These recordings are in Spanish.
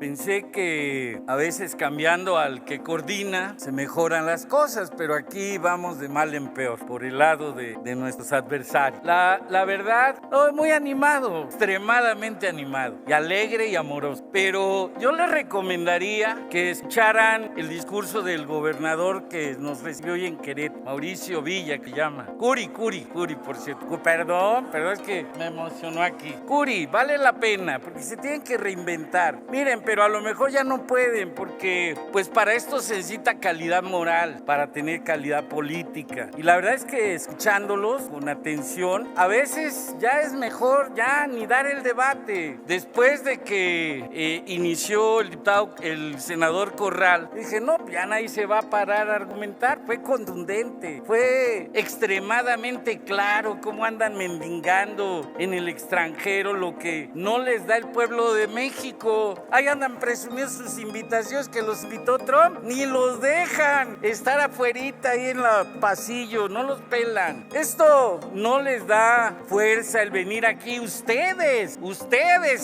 Pensé que a veces cambiando al que coordina se mejoran las cosas, pero aquí vamos de mal en peor, por el lado de nuestros adversarios. La verdad, muy animado, extremadamente animado, y alegre y amoroso. Pero yo les recomendaría que escucharan el discurso del gobernador que nos recibió hoy en Querétaro, Mauricio Villa, que llama. Curi, por cierto. Perdón, es que me emocionó aquí. Curi, vale la pena, porque se tienen que reinventar. Miren, pero a lo mejor ya no pueden, porque pues para esto se necesita calidad moral, para tener calidad política. Y la verdad es que escuchándolos con atención, a veces ya es mejor ya ni dar el debate. Después de que inició el senador Corral, dije, no, ya nadie se va a parar a argumentar. Fue contundente, fue extremadamente claro cómo andan mendigando en el extranjero lo que no les da el pueblo de México. Ahí andan presumiendo sus invitaciones que los invitó Trump, ni los dejan estar afuerita ahí en el pasillo, no los pelan. Esto no les da fuerza el venir aquí ustedes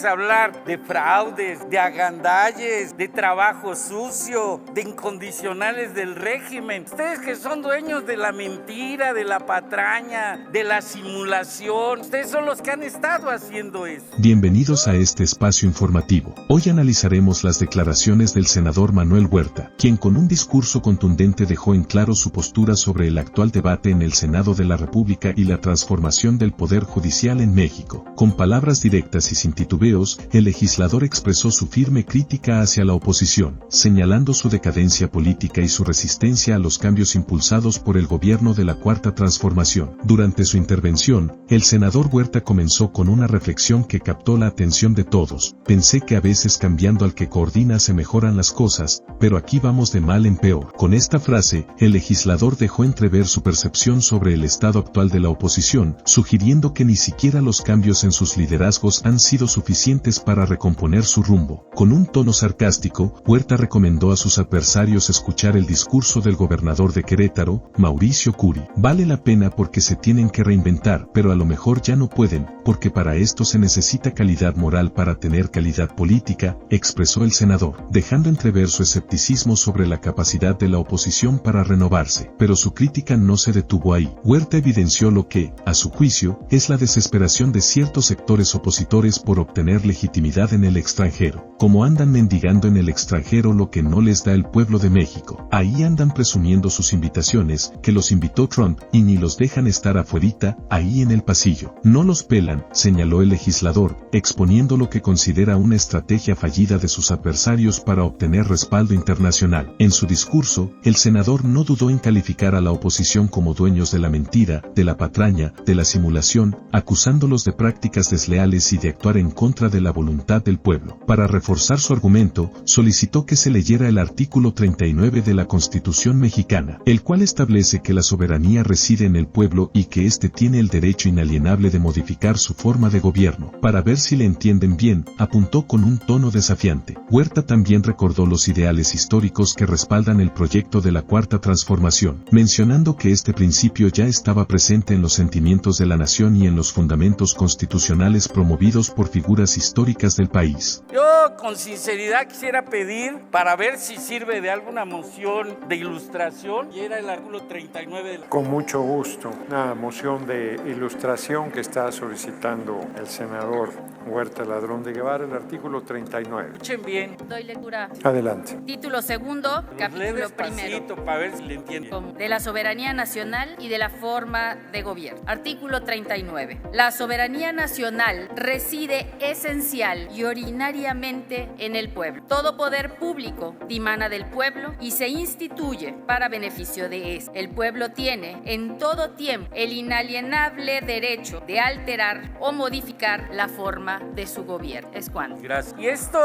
a hablar de fraudes, de agandalles, de trabajo sucio, de incondicionales del régimen. Ustedes que son dueños de la mentira, de la patraña, de la simulación, ustedes son los que han estado haciendo eso. Bienvenidos a este espacio informativo. Hoy analizaremos las declaraciones del senador Manuel Huerta, quien con un discurso contundente dejó en claro su postura sobre el actual debate en el Senado de la República y la transformación del Poder Judicial en México. Con palabras directas y sin titubeos, el legislador expresó su firme crítica hacia la oposición, señalando su decadencia política y su resistencia a los cambios impulsados por el gobierno de la Cuarta Transformación. Durante su intervención, el senador Huerta comenzó con una reflexión que captó la atención de todos. Pensé que a veces cambiando al que coordina se mejoran las cosas, pero aquí vamos de mal en peor. Con esta frase, el legislador dejó entrever su percepción sobre el estado actual de la oposición, sugiriendo que ni siquiera los cambios en sus liderazgos han sido suficientes para recomponer su rumbo. Con un tono sarcástico, Huerta recomendó a sus adversarios escuchar el discurso del gobernador de Querétaro, Mauricio Curi. Vale la pena porque se tienen que reinventar, pero a lo mejor ya no pueden, porque para esto se necesita calidad moral para tener calidad política, expresó el senador, dejando entrever su escepticismo sobre la capacidad de la oposición para renovarse. Pero su crítica no se detuvo ahí. Huerta evidenció lo que, a su juicio, es la desesperación de ciertos sectores opositores por obtener legitimidad en el extranjero. Como andan mendigando en el extranjero lo que no les da el pueblo de México, ahí andan presumiendo sus invitaciones, que los invitó Trump, y ni los dejan estar afuerita, ahí en el pasillo. No los pelan, señaló el legislador, exponiendo lo que considera una estrategia fallida de sus adversarios para obtener respaldo internacional. En su discurso, el senador no dudó en calificar a la oposición como dueños de la mentira, de la patraña, de la simulación, acusándolos de prácticas desleales y de actuar en contra de la voluntad del pueblo. Para reforzar su argumento, solicitó que se leyera el artículo 39 de la Constitución mexicana, el cual establece que la soberanía reside en el pueblo y que éste tiene el derecho inalienable de modificar su forma de gobierno. Para ver si le entienden bien, apuntó con un tono desafiante. Huerta también recordó los ideales históricos que respaldan el proyecto de la Cuarta Transformación, mencionando que este principio ya estaba presente en los sentimientos de la nación y en los fundamentos constitucionales promovidos por figuras históricas del país. Yo con sinceridad quisiera pedir para ver si sirve de alguna moción de ilustración, y era el artículo 39 del... Con mucho gusto, una moción de ilustración que está solicitando el senador Huerta Ladrón de Guevara, el artículo 39. Escuchen bien. Doy lectura. Adelante. Título segundo, capítulo primero. Para ver si le entienden. De la soberanía nacional y de la forma de gobierno. Artículo 39. La soberanía nacional reside esencial y ordinariamente en el pueblo. Todo poder público dimana del pueblo y se instituye para beneficio de éste. El pueblo tiene en todo tiempo el inalienable derecho de alterar o modificar la forma de su gobierno. Es cuanto. Gracias. Y esto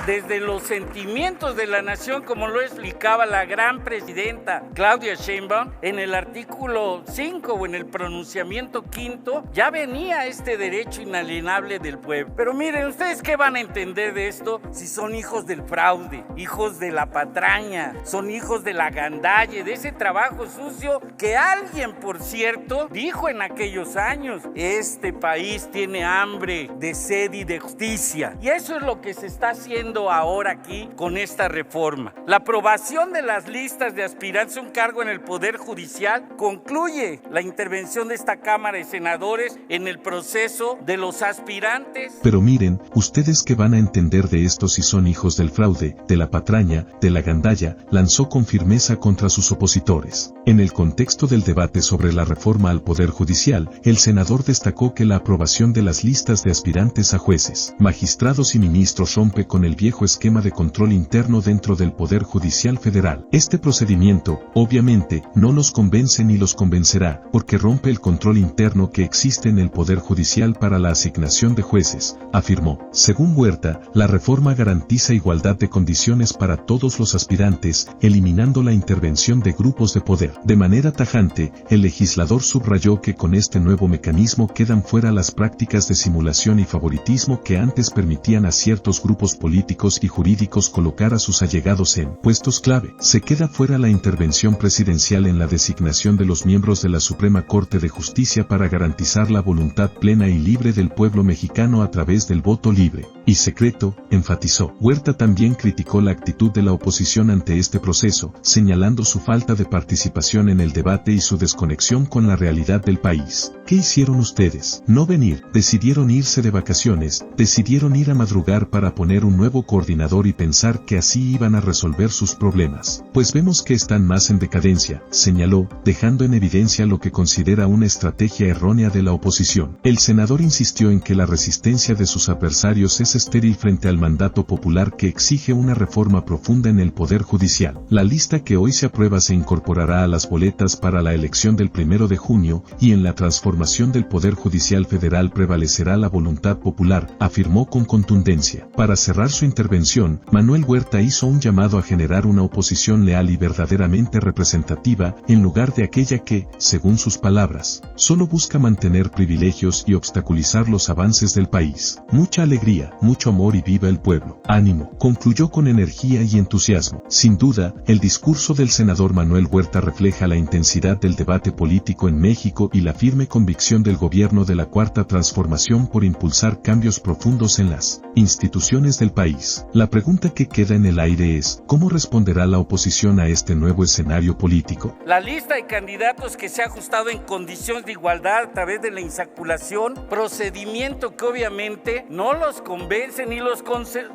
desde los sentimientos de la nación, como lo explicaba la gran presidenta Claudia Sheinbaum en el artículo 5 o en el pronunciamiento quinto, ya venía este derecho inalienable del pueblo. Pero miren, ¿ustedes qué van a entender de esto si son hijos del fraude, hijos de la patraña, son hijos de la gandalle, de ese trabajo sucio que alguien, por cierto, dijo en aquellos años: este país tiene hambre de sed y de justicia? Y eso es lo que se está haciendo ahora aquí con esta reforma. La aprobación de las listas de aspirantes a un cargo en el Poder Judicial concluye la intervención de esta Cámara de Senadores en el proceso de los aspirantes. Pero miren, ¿ustedes qué van a entender de esto si son hijos del fraude, de la patraña, de la gandalla? Lanzó con firmeza contra sus opositores. En el contexto del debate sobre la reforma al Poder Judicial, el senador destacó que la aprobación de las listas de aspirantes a jueces, magistrados y ministros rompe con el viejo esquema de control interno dentro del Poder Judicial Federal. Este procedimiento, obviamente, no los convence ni los convencerá, porque rompe el control interno que existe en el Poder Judicial para la asignación de jueces, afirmó. Según Huerta, la reforma garantiza igualdad de condiciones para todos los aspirantes, eliminando la intervención de grupos de poder. De manera tajante, el legislador subrayó que con este nuevo mecanismo quedan fuera las prácticas de simulación y favoritismo que antes permitían a ciertos grupos políticos y jurídicos colocar a sus allegados en puestos clave. Se queda fuera la intervención presidencial en la designación de los miembros de la Suprema Corte de Justicia para garantizar la voluntad plena y libre del pueblo mexicano a través del voto libre y secreto, enfatizó. Huerta también criticó la actitud de la oposición ante este proceso, señalando su falta de participación en el debate y su desconexión con la realidad del país. ¿Qué hicieron ustedes? No venir, decidieron irse de vacaciones, decidieron ir a madrugar para poner un nuevo coordinador y pensar que así iban a resolver sus problemas. Pues vemos que están más en decadencia, señaló, dejando en evidencia lo que considera una estrategia errónea de la oposición. El senador insistió en que la resistencia de sus adversarios es estéril frente al mandato popular que exige una reforma profunda en el Poder Judicial. La lista que hoy se aprueba se incorporará a las boletas para la elección del 1 de junio, y en la transformación del Poder Judicial Federal prevalecerá la voluntad popular, afirmó con contundencia. Para cerrar su intervención, Manuel Huerta hizo un llamado a generar una oposición leal y verdaderamente representativa, en lugar de aquella que, según sus palabras, solo busca mantener privilegios y obstaculizar los avances del país. Mucha alegría, mucho amor y viva el pueblo. Ánimo, concluyó con energía y entusiasmo. Sin duda, el discurso del senador Manuel Huerta refleja la intensidad del debate político en México y la firme convicción del gobierno de la Cuarta Transformación por impulsar cambios profundos en las instituciones del país. La pregunta que queda en el aire es, ¿cómo responderá la oposición a este nuevo escenario político? La lista de candidatos que se ha ajustado en condiciones de igualdad a través de la insaculación, procedimiento que obviamente no los convence ni los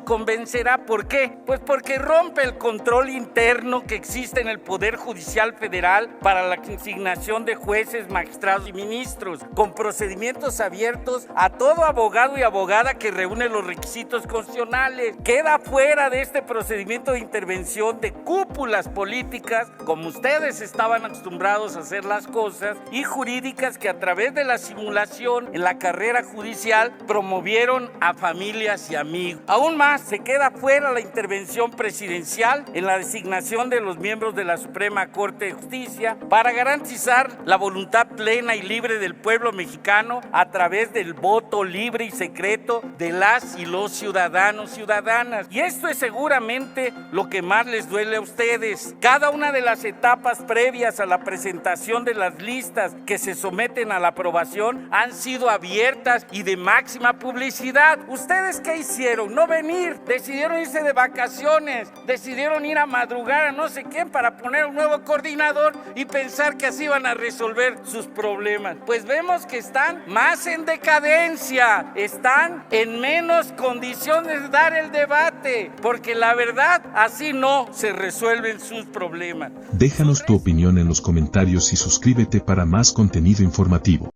convencerá. ¿Por qué? Pues porque rompe el control interno que existe en el Poder Judicial Federal para la asignación de jueces, magistrados y ministros, con procedimientos abiertos a todo abogado y abogada que reúne los requisitos constitucionales. Queda fuera de este procedimiento de intervención de cúpulas políticas, como ustedes estaban acostumbrados a hacer las cosas, y jurídicas que a través de la simulación en la carrera judicial promovieron a familias y amigos. Aún más, se queda fuera la intervención presidencial en la designación de los miembros de la Suprema Corte de Justicia para garantizar la voluntad plena y libre del pueblo mexicano a través del voto libre y secreto de las y los ciudadanos y ciudadanas. Y esto es seguramente lo que más les duele a ustedes. Cada una de las etapas previas a la presentación de las listas que se someten a la aprobación han sido abiertas y de máxima publicidad. ¿Ustedes qué hicieron? No venir, decidieron irse de vacaciones, decidieron ir a madrugar a no sé quién para poner un nuevo coordinador y pensar que así van a resolver sus problemas. Pues vemos que están más en decadencia, están en menos condiciones de dar el debate, porque la verdad, así no se resuelven sus problemas. Déjanos tu opinión en los comentarios y suscríbete para más contenido informativo.